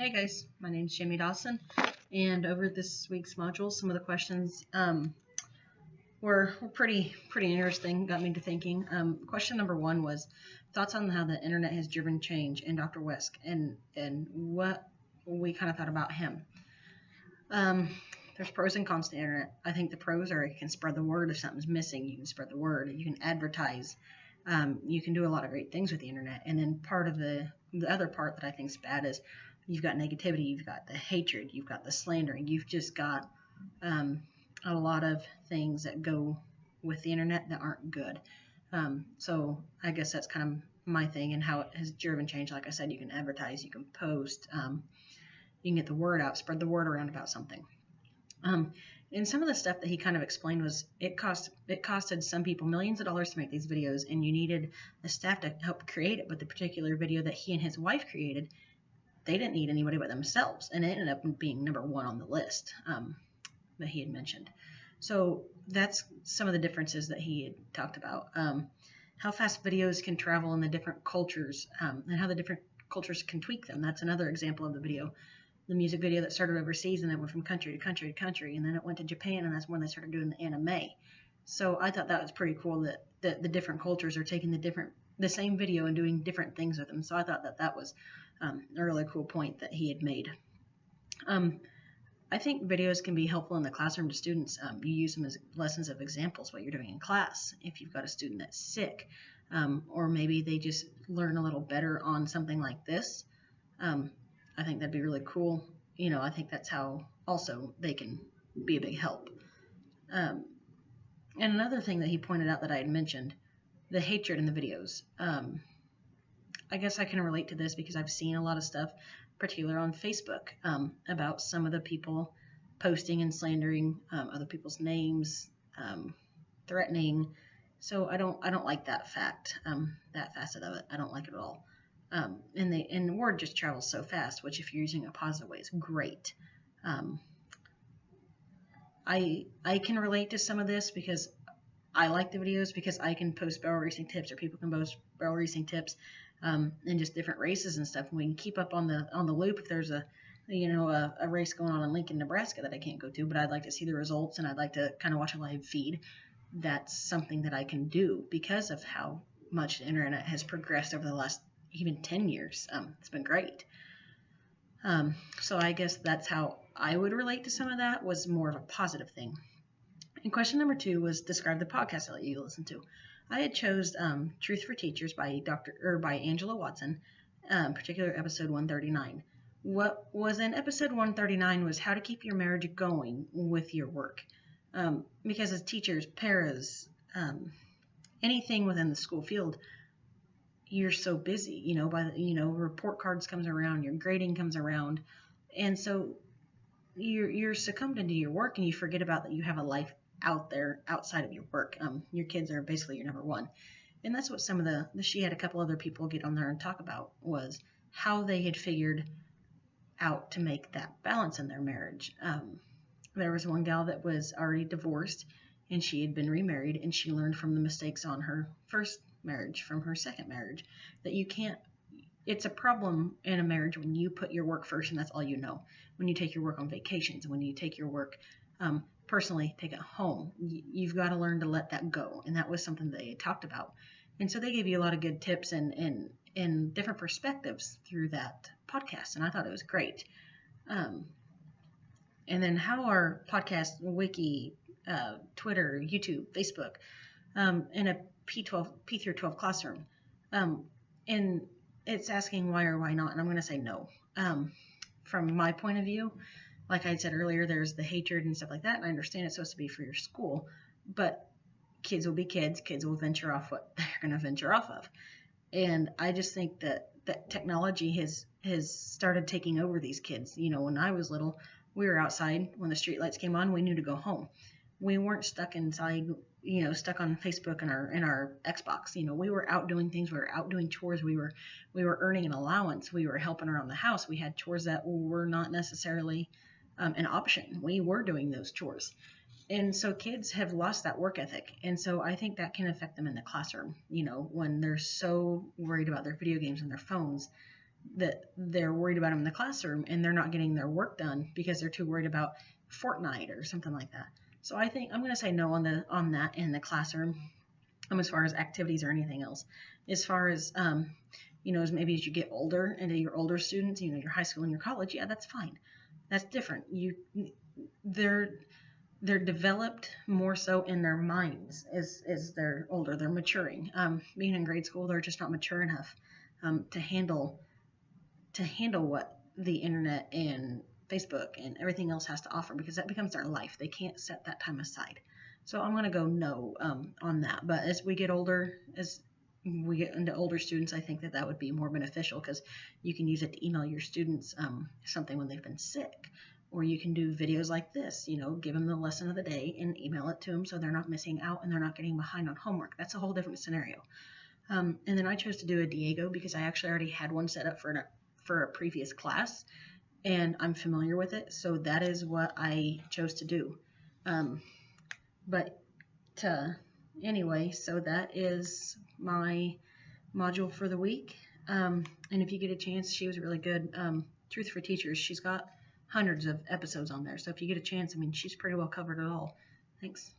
Hey guys, my name is Jamie Dawson, and over this week's module, some of the questions were pretty interesting, got me to thinking. Question number 1 was thoughts on how the internet has driven change in Dr. Wesk and what we kind of thought about him. There's pros and cons to the internet. I think the pros are you can spread the word if something's missing, you can spread the word, you can advertise, you can do a lot of great things with the internet. And then part of the other part that I think is bad is you've got negativity, you've got the hatred, you've got the slandering, you've just got a lot of things that go with the internet that aren't good. So I guess that's kind of my thing and how it has driven change. Like I said, you can advertise, you can post, you can get the word out, spread the word around about something. And some of the stuff that he kind of explained was it costed some people millions of dollars to make these videos, and you needed the staff to help create it. But the particular video that he and his wife created, they didn't need anybody but themselves, and it ended up being number 1 on the list that he had mentioned. So that's some of the differences that he had talked about. How fast videos can travel in the different cultures, and how the different cultures can tweak them. That's another example of the video. The music video that started overseas and then went from country to country to country, and then it went to Japan, and that's when they started doing the anime. So I thought that was pretty cool that the different cultures are taking the same video and doing different things with them. So I thought that was a really cool point that he had made. I think videos can be helpful in the classroom to students. You use them as lessons of examples, what you're doing in class. If you've got a student that's sick, or maybe they just learn a little better on something like this, I think that'd be really cool. You know, I think that's how also they can be a big help. And another thing that he pointed out that I had mentioned, the hatred in the videos. I guess I can relate to this because I've seen a lot of stuff, particularly on Facebook, about some of the people posting and slandering other people's names, threatening. So I don't like that that facet of it. I don't like it at all. And the word just travels so fast, which if you're using it a positive way is great. I can relate to some of this because I like the videos because I can post barrel racing tips, or people can post barrel racing tips, and just different races and stuff. And we can keep up on the loop if there's a race going on in Lincoln, Nebraska that I can't go to, but I'd like to see the results and I'd like to kind of watch a live feed. That's something that I can do because of how much the internet has progressed over the last even 10 years. It's been great. So I guess that's how I would relate to some of that, was more of a positive thing. And question number 2 was describe the podcast that you listen to. I had chose Truth for Teachers by Angela Watson, particular episode 139. What was in episode 139 was how to keep your marriage going with your work. Because as teachers, paras, anything within the school field, you're so busy, report cards comes around, your grading comes around, and so you're succumbed into your work, and you forget about that you have a life out there outside of your work. Your kids are basically your number 1, and that's what some of she had a couple other people get on there and talk about, was how they had figured out to make that balance in their marriage. There was one gal that was already divorced, and she had been remarried, and she learned from the mistakes on her first marriage, from her second marriage, that it's a problem in a marriage when you put your work first and that's all you know. When you take your work on vacations, when you take your work personally, take it home, you've got to learn to let that go. And that was something they talked about. And so they gave you a lot of good tips and different perspectives through that podcast, and I thought it was great. And then how our podcast, wiki, Twitter, YouTube, Facebook, in a P through 12 classroom, and it's asking why or why not, and I'm going to say no. From my point of view, like I said earlier, there's the hatred and stuff like that, and I understand it's supposed to be for your school, but kids will be kids. Kids will venture off what they're going to venture off of, and I just think that technology has started taking over these kids. When I was little, we were outside. When the street lights came on, we knew to go home. We weren't stuck inside, stuck on Facebook and our Xbox. We were out doing things. We were out doing chores. We were earning an allowance. We were helping around the house. We had chores that were not necessarily an option. We were doing those chores. And so kids have lost that work ethic. And so I think that can affect them in the classroom, when they're so worried about their video games and their phones that they're worried about them in the classroom and they're not getting their work done because they're too worried about Fortnite or something like that. So I think I'm going to say no on that in the classroom, as far as activities or anything else. As far as as maybe as you get older and your older students, your high school and your college, yeah, that's fine. That's different. They're they're developed more so in their minds as they're older. They're maturing. Being in grade school, they're just not mature enough to handle what the internet and Facebook and everything else has to offer, because that becomes their life. They can't set that time aside. So I'm going to go no on that. But as we get older, as we get into older students, I think that would be more beneficial, because you can use it to email your students something when they've been sick. Or you can do videos like this, give them the lesson of the day and email it to them so they're not missing out and they're not getting behind on homework. That's a whole different scenario. And then I chose to do a Diego because I actually already had one set up for a previous class, and I'm familiar with it, so that is what I chose to do. Anyway, so that is my module for the week. And if you get a chance, she was really good. Truth for Teachers, she's got hundreds of episodes on there, so if you get a chance, I mean, she's pretty well covered it all. Thanks.